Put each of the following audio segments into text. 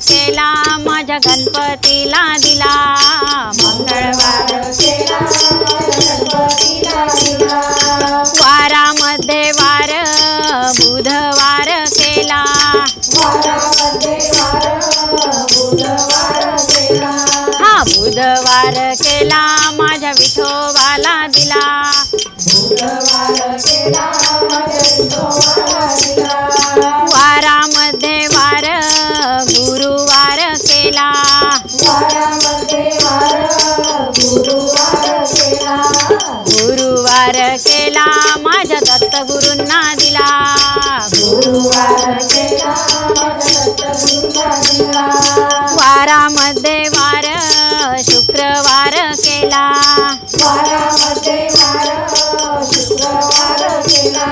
केला माझ्या गणपतीला दिला, मंगळवार केला गणपतीला दिला। वारामध्ये वार बुधवार केला, वारामध्ये वार बुधवार केला। हा बुधवार केला माझ्या विठोबाला दिला, बुधवार केला माझ्या विठोबाला दिला। वारामध्ये वार गुरुवार केला, वारामध्ये वार गुरुवार केला। गुरुवार केला माझ्या दत्तगुरूंना दिला, गुरुवार केला माझ्या दत्तगुरूंना दिला। वारामध्ये वार शुक्रवार केला, वारामध्ये वार शुक्रवार केला।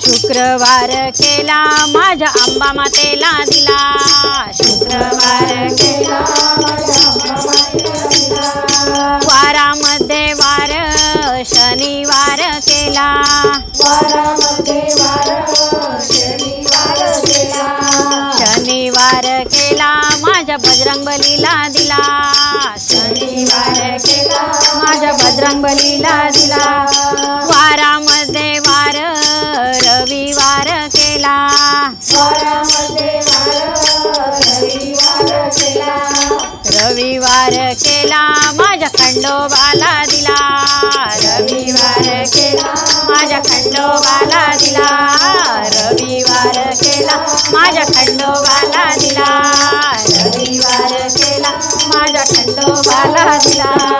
शुक्रवार केला माझ्या अंबा मातेला दिला, शुक्रवार केला माझ्या अंबा मातेला दिला। वारामध्ये वार शनिवार केला, वारामध्ये वार शनिवार केला। शनिवार केला माझ्या बजरंगबलीला दिला, शनिवार केला माझ्या बजरंगबलीला दिला। वारामध्ये वार रविवार केला, वारामध्ये वार रविवार केला। रविवार केला माझ्या खंडोबाला दिला, रविवार केला माझ्या खंडोबाला दिला। रविवार केला माझ्या खंडोबाला दिला, रविवार केला माझ्या खंडोबाला दिला।